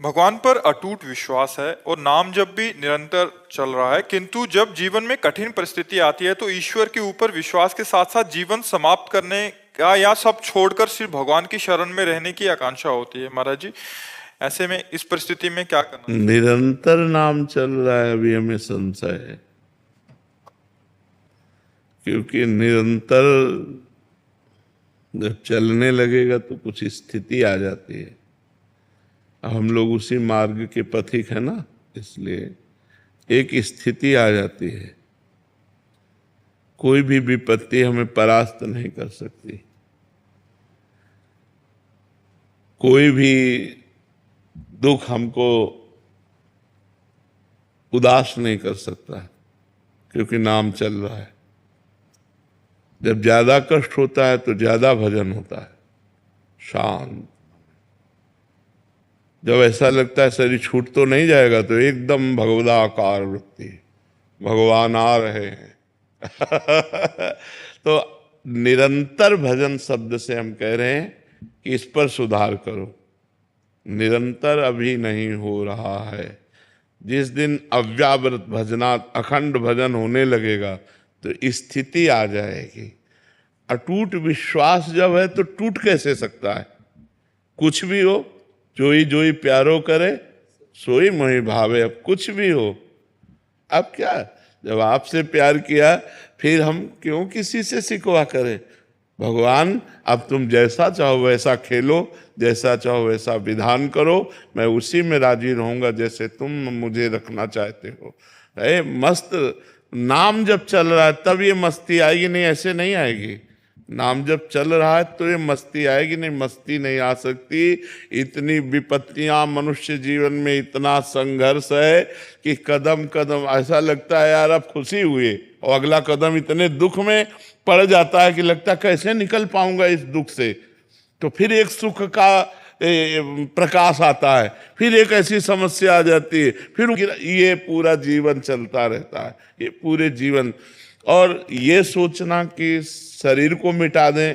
भगवान पर अटूट विश्वास है और नाम जब भी निरंतर चल रहा है, किंतु जब जीवन में कठिन परिस्थिति आती है तो ईश्वर के ऊपर विश्वास के साथ साथ जीवन समाप्त करने का या सब छोड़कर सिर्फ भगवान की शरण में रहने की आकांक्षा होती है। महाराज जी, ऐसे में इस परिस्थिति में क्या करना चाहिए? निरंतर नाम चल रहा है, अभी हमें संशय है, क्योंकि निरंतर जब चलने लगेगा तो कुछ स्थिति आ जाती है। हम लोग उसी मार्ग के पथिक है ना, इसलिए एक स्थिति आ जाती है। कोई भी विपत्ति हमें परास्त नहीं कर सकती, कोई भी दुख हमको उदास नहीं कर सकता, क्योंकि नाम चल रहा है। जब ज्यादा कष्ट होता है तो ज्यादा भजन होता है, शांत। जब ऐसा लगता है शरीर छूट तो नहीं जाएगा, तो एकदम भगवदाकार वृत्ति, भगवान आ रहे हैं। तो निरंतर भजन शब्द से हम कह रहे हैं कि इस पर सुधार करो। निरंतर अभी नहीं हो रहा है। जिस दिन अव्यावृत भजनात् अखंड भजन होने लगेगा तो स्थिति आ जाएगी। अटूट विश्वास जब है तो टूट कैसे सकता है? कुछ भी हो, जोई जोई प्यारो करे सोई मोहि भावे। अब कुछ भी हो, अब क्या, जब आपसे प्यार किया फिर हम क्यों किसी से शिकवा करें? भगवान, अब तुम जैसा चाहो वैसा खेलो, जैसा चाहो वैसा विधान करो, मैं उसी में राजी रहूंगा जैसे तुम मुझे रखना चाहते हो। मस्त नाम जब चल रहा है तब ये मस्ती आएगी, नहीं ऐसे नहीं आएगी। नाम जब चल रहा है तो ये मस्ती आएगी, नहीं मस्ती नहीं आ सकती। इतनी विपत्तियां मनुष्य जीवन में, इतना संघर्ष है कि कदम कदम ऐसा लगता है यार अब खुशी हुई, और अगला कदम इतने दुख में पड़ जाता है कि लगता है कैसे निकल पाऊंगा इस दुख से। तो फिर एक सुख का प्रकाश आता है, फिर एक ऐसी समस्या आ जाती है, फिर ये पूरा जीवन चलता रहता है, ये पूरे जीवन। और ये सोचना कि शरीर को मिटा दें,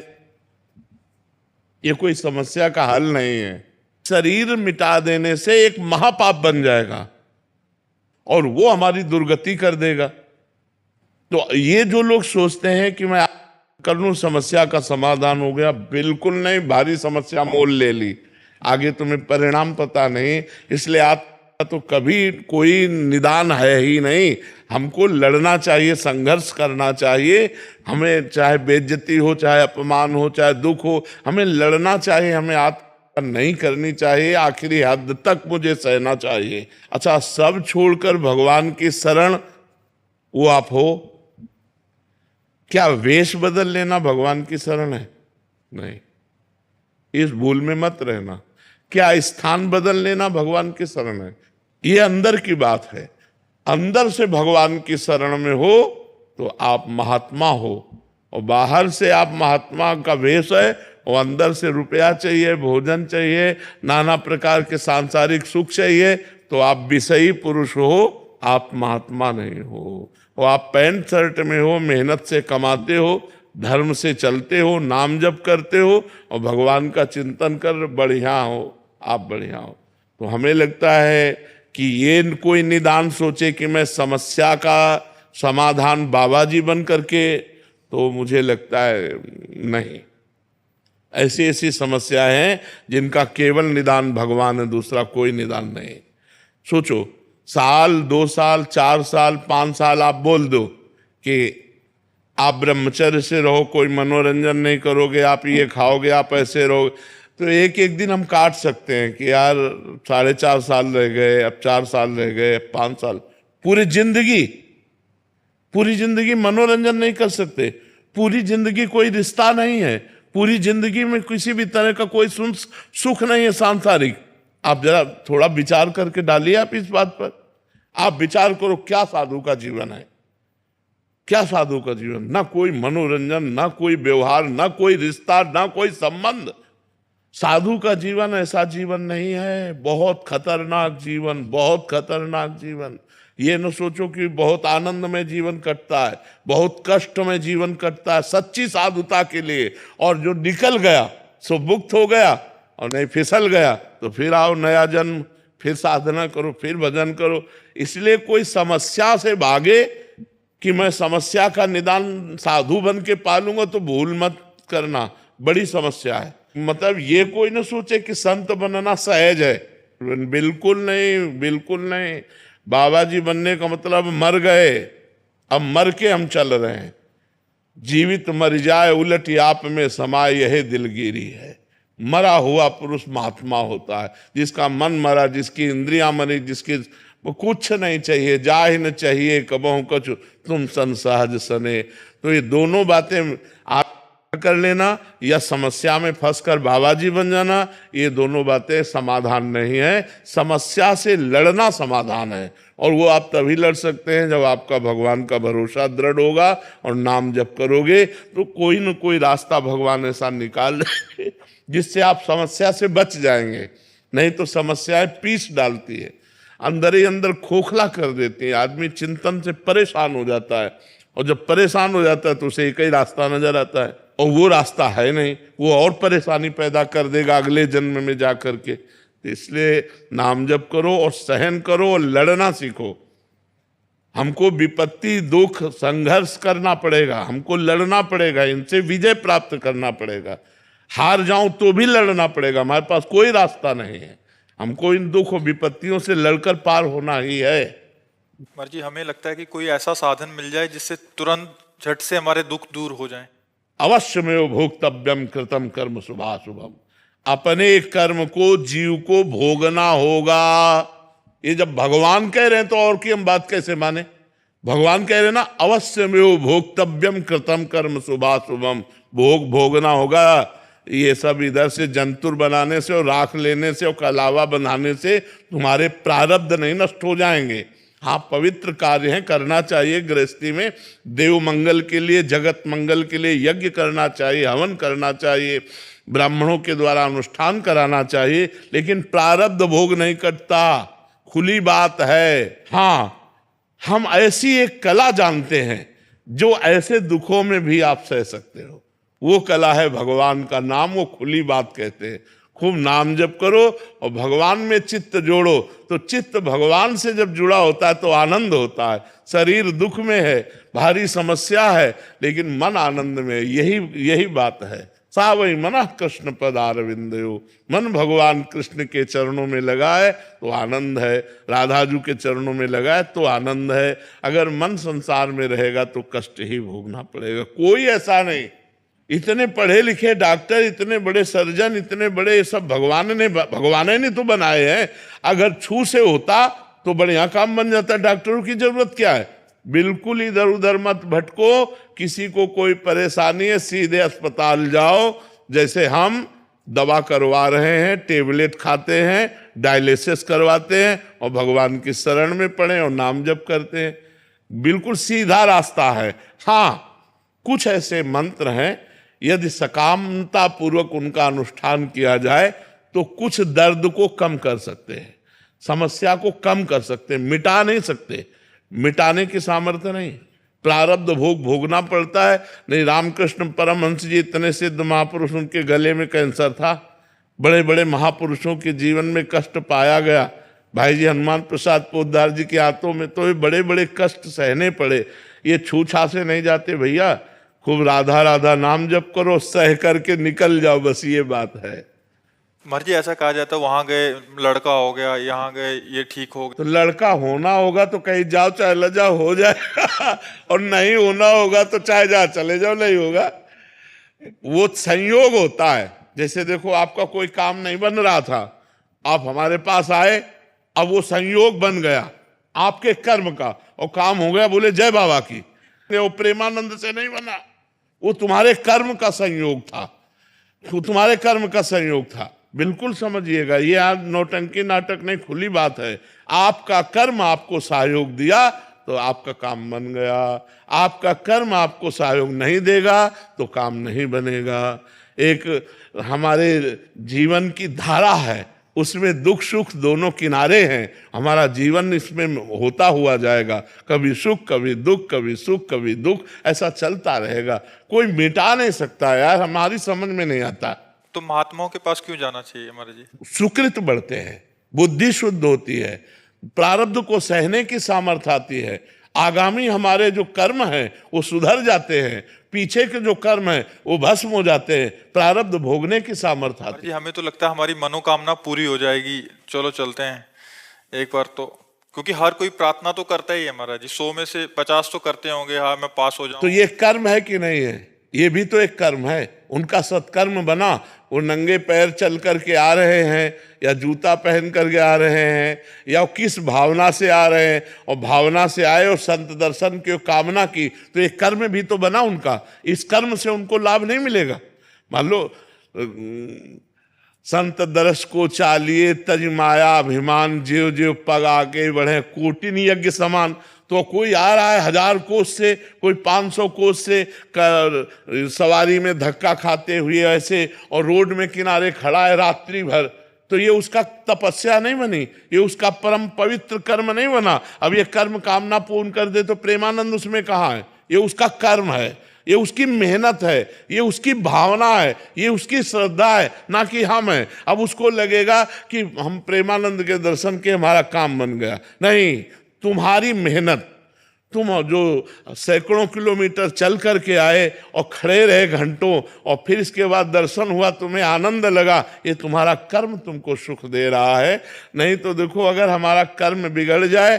ये कोई समस्या का हल नहीं है। शरीर मिटा देने से एक महापाप बन जाएगा और वो हमारी दुर्गति कर देगा। तो ये जो लोग सोचते हैं कि मैं कर लूं समस्या का समाधान हो गया, बिल्कुल नहीं। भारी समस्या मोल ले ली, आगे तुम्हें परिणाम पता नहीं, इसलिए आप तो कभी कोई निदान है ही नहीं। हमको लड़ना चाहिए, संघर्ष करना चाहिए। हमें चाहे बेइज्जती हो, चाहे अपमान हो, चाहे दुख हो, हमें लड़ना चाहिए, हमें आत्महत्या नहीं करनी चाहिए। आखिरी हद तक मुझे सहना चाहिए। अच्छा, सब छोड़कर भगवान की शरण वो आप हो। क्या वेश बदल लेना भगवान की शरण है? नहीं, इस भूल में मत रहना। क्या स्थान बदल लेना भगवान की शरण है? ये अंदर की बात है। अंदर से भगवान की शरण में हो तो आप महात्मा हो, और बाहर से आप महात्मा का वेश है, और अंदर से रुपया चाहिए, भोजन चाहिए, नाना प्रकार के सांसारिक सुख चाहिए, तो आप विषयी पुरुष हो, आप महात्मा नहीं हो। और आप पैंट शर्ट में हो, मेहनत से कमाते हो, धर्म से चलते हो, नाम जप करते हो, और भगवान का चिंतन कर बढ़िया हो, आप बढ़िया हो। तो हमें लगता है कि ये कोई निदान सोचे कि मैं समस्या का समाधान बाबा जी बन करके, तो मुझे लगता है नहीं। ऐसी ऐसी समस्याएं हैं जिनका केवल निदान भगवान है, दूसरा कोई निदान नहीं। सोचो, साल 2 साल 4 साल 5 साल आप बोल दो कि आप ब्रह्मचर्य से रहो, कोई मनोरंजन नहीं करोगे, आप ये खाओगे, आप ऐसे रहोगे, तो एक एक दिन हम काट सकते हैं कि यार 4.5 साल रह गए, अब 4 साल रह गए, 5 साल। पूरी जिंदगी मनोरंजन नहीं कर सकते। पूरी जिंदगी कोई रिश्ता नहीं है, पूरी जिंदगी में किसी भी तरह का कोई सुख नहीं है सांसारिक। आप जरा थोड़ा विचार करके डालिए आप इस बात पर। आप विचार करो, क्या साधु का जीवन है? क्या साधु का जीवन? ना कोई मनोरंजन, ना कोई व्यवहार, ना कोई रिश्ता, ना कोई संबंध। साधु का जीवन ऐसा जीवन नहीं है। बहुत खतरनाक जीवन, बहुत खतरनाक जीवन। ये न सोचो कि बहुत आनंद में जीवन कटता है, बहुत कष्ट में जीवन कटता है सच्ची साधुता के लिए। और जो निकल गया सो मुक्त हो गया, और नहीं फिसल गया तो फिर आओ नया जन्म, फिर साधना करो, फिर भजन करो। इसलिए कोई समस्या से भागे कि मैं समस्या का निदान साधु बन के पालूंगा, तो भूल मत करना, बड़ी समस्या है। मतलब ये कोई ना सोचे कि संत बनना सहज है, बिल्कुल नहीं, बिल्कुल नहीं। बाबा जी बनने का मतलब मर गए, अब मर के हम चल रहे हैं। जीवित मर जाए उलट आप में समाए यही दिलगिरी है। मरा हुआ पुरुष महात्मा होता है, जिसका मन मरा, जिसकी इंद्रियां मरी, जिसकी वो कुछ नहीं चाहिए, जा ही न चाहिए कबहू कछ तुम सन सहज सने। तो ये दोनों बातें आप कर लेना या समस्या में फंसकर बाबा जी बन जाना, ये दोनों बातें समाधान नहीं है। समस्या से लड़ना समाधान है, और वो आप तभी लड़ सकते हैं जब आपका भगवान का भरोसा दृढ़ होगा और नाम जप करोगे, तो कोई न कोई रास्ता भगवान ऐसा निकाल देंगे जिससे आप समस्या से बच जाएंगे। नहीं तो समस्याएं पीस डालती है, अंदर ही अंदर खोखला कर देती है, आदमी चिंतन से परेशान हो जाता है, और जब परेशान हो जाता है तो उसे एक ही रास्ता नजर आता है, और वो रास्ता है नहीं, वो और परेशानी पैदा कर देगा अगले जन्म में जा करके। तो इसलिए नाम जप करो और सहन करो और लड़ना सीखो। हमको विपत्ति, दुख, संघर्ष करना पड़ेगा, हमको लड़ना पड़ेगा, इनसे विजय प्राप्त करना पड़ेगा। हार जाऊं तो भी लड़ना पड़ेगा, हमारे पास कोई रास्ता नहीं है, हमको इन दुख और विपत्तियों से लड़कर पार होना ही है। मर्जी हमें लगता है कि कोई ऐसा साधन मिल जाए जिससे तुरंत झट से हमारे दुख दूर हो जाएं। अवश्य में भोक्तव्यम कृतम कर्म शुभाशुभम, अपने कर्म को जीव को भोगना होगा। ये जब भगवान कह रहे हैं तो और की हम बात कैसे माने। भगवान कह रहे हैं ना, अवश्य में भोक्तव्यम कृतम कर्म शुभाशुभम, भोगना होगा। ये सब इधर से जंतुर बनाने से और राख लेने से और कलावा बनाने से तुम्हारे प्रारब्ध नहीं नष्ट हो जाएंगे। हाँ, पवित्र कार्य है, करना चाहिए गृहस्थी में, देव मंगल के लिए, जगत मंगल के लिए यज्ञ करना चाहिए, हवन करना चाहिए, ब्राह्मणों के द्वारा अनुष्ठान कराना चाहिए, लेकिन प्रारब्ध भोग नहीं कटता, खुली बात है। हाँ, हम ऐसी एक कला जानते हैं जो ऐसे दुखों में भी आप सह सकते हो। वो कला है भगवान का नाम, वो खुली बात कहते हैं। खूब नाम जप करो और भगवान में चित्त जोड़ो, तो चित्त भगवान से जब जुड़ा होता है तो आनंद होता है। शरीर दुख में है, भारी समस्या है, लेकिन मन आनंद में है। यही बात है। सा वही मना कृष्ण पदारविंदयो, मन भगवान कृष्ण के चरणों में लगा है तो आनंद है, राधा जी के चरणों में लगा है तो आनंद है। अगर मन संसार में रहेगा तो कष्ट ही भोगना पड़ेगा। कोई ऐसा नहीं, इतने पढ़े लिखे डॉक्टर, इतने बड़े सर्जन, इतने बड़े सब भगवान ने तो बनाए हैं। अगर छू से होता तो बढ़िया काम बन जाता। डॉक्टरों की जरूरत क्या है। बिल्कुल इधर उधर मत भटको, किसी को कोई परेशानी है सीधे अस्पताल जाओ। जैसे हम दवा करवा रहे हैं, टेबलेट खाते हैं, डायलिसिस करवाते हैं और भगवान की शरण में पड़े और नाम जप करते हैं, बिल्कुल सीधा रास्ता है। हाँ, कुछ ऐसे मंत्र हैं, यदि सकामता पूर्वक उनका अनुष्ठान किया जाए तो कुछ दर्द को कम कर सकते हैं, समस्या को कम कर सकते हैं, मिटा नहीं सकते, मिटाने की सामर्थ्य नहीं। प्रारब्ध भोग भोगना पड़ता है। नहीं, रामकृष्ण परमहंस जी इतने सिद्ध महापुरुष, उनके गले में कैंसर था। बड़े बड़े महापुरुषों के जीवन में कष्ट पाया गया। भाई जी हनुमान प्रसाद पोद्दार जी के हाथों में तो ये बड़े बड़े कष्ट सहने पड़े। ये छूछा से नहीं जाते भैया। खूब राधा राधा नाम जप करो, सह करके निकल जाओ, बस ये बात है। मर्जी ऐसा कहा जाता है, वहां गए लड़का हो गया, यहाँ गए ये ठीक हो गया। तो लड़का होना होगा तो कहीं जाओ, चाहे ल जाओ, हो जाएगा। और नहीं होना होगा तो चाहे जा चले जाओ, नहीं होगा। वो संयोग होता है। जैसे देखो, आपका कोई काम नहीं बन रहा था, आप हमारे पास आए, अब वो संयोग बन गया आपके कर्म का और काम हो गया। बोले जय बाबा की। वो प्रेमानंद से नहीं बना, वो तुम्हारे कर्म का संयोग था, वो तुम्हारे कर्म का संयोग था। बिल्कुल समझिएगा, ये आज नौटंकी नाटक नहीं, खुली बात है। आपका कर्म आपको सहयोग दिया तो आपका काम बन गया, आपका कर्म आपको सहयोग नहीं देगा तो काम नहीं बनेगा। एक हमारे जीवन की धारा है, उसमें दुख सुख दोनों किनारे हैं। हमारा जीवन इसमें होता हुआ जाएगा, कभी सुख कभी दुख, कभी सुख कभी दुख, ऐसा चलता रहेगा। कोई मिटा नहीं सकता यार, हमारी समझ में नहीं आता। तो महात्माओं के पास क्यों जाना चाहिए हमारे जी? सुकृत बढ़ते हैं। बुद्धि शुद्ध होती है, प्रारब्ध को सहने की सामर्थ्य आती है, आगामी हमारे जो कर्म हैं वो सुधर जाते हैं, पीछे के जो कर्म हैं वो भस्म हो जाते हैं, प्रारब्ध भोगने की सामर्थ्य आती जी हमें तो लगता है हमारी मनोकामना पूरी हो जाएगी, चलो चलते हैं एक बार तो, क्योंकि हर कोई प्रार्थना तो करता ही है महाराज जी, 100 में से 50 तो करते होंगे हाँ मैं पास हो है। तो जाऊं। ये कर्म है कि नहीं है? ये भी तो एक कर्म है। उनका सत्कर्म बना, वो नंगे पैर चल करके आ रहे हैं या जूता पहन करके आ रहे हैं या किस भावना से आ रहे हैं, और भावना से आए और संत दर्शन की कामना की, तो एक कर्म भी तो बना उनका। इस कर्म से उनको लाभ नहीं मिलेगा। मान लो संत दर्श को चालिए तज माया अभिमान, जीव जीव पग आगे बढ़े कोटिन यज्ञ समान। तो कोई आ रहा है 1000 कोस से, कोई 500 कोस से सवारी में धक्का खाते हुए ऐसे, और रोड में किनारे खड़ा है रात्रि भर, तो ये उसका तपस्या नहीं बनी, ये उसका परम पवित्र कर्म नहीं बना। अब ये कर्म कामना पूर्ण कर दे तो प्रेमानंद उसमें कहाँ है? ये उसका कर्म है, ये उसकी मेहनत है, ये उसकी भावना है, ये उसकी श्रद्धा है, ना कि हम हैं। अब उसको लगेगा कि हम प्रेमानंद के दर्शन के हमारा काम बन गया। नहीं, तुम्हारी मेहनत, तुम जो सैकड़ों किलोमीटर चल करके आए और खड़े रहे घंटों, और फिर इसके बाद दर्शन हुआ, तुम्हें आनंद लगा, ये तुम्हारा कर्म तुमको सुख दे रहा है। नहीं तो देखो, अगर हमारा कर्म बिगड़ जाए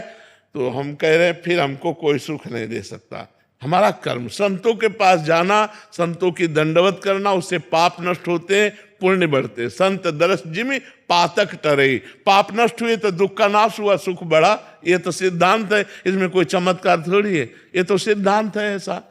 तो हम कह रहे हैं फिर हमको कोई सुख नहीं दे सकता। हमारा कर्म, संतों के पास जाना, संतों की दंडवत करना, उससे पाप नष्ट होते हैं, पुण्य बढ़ते। संत दर्श जिमि पातक टरे, पाप नष्ट हुए तो दुख का नाश हुआ, सुख बढ़ा। ये तो सिद्धांत है, इसमें कोई चमत्कार थोड़ी है, ये तो सिद्धांत है ऐसा।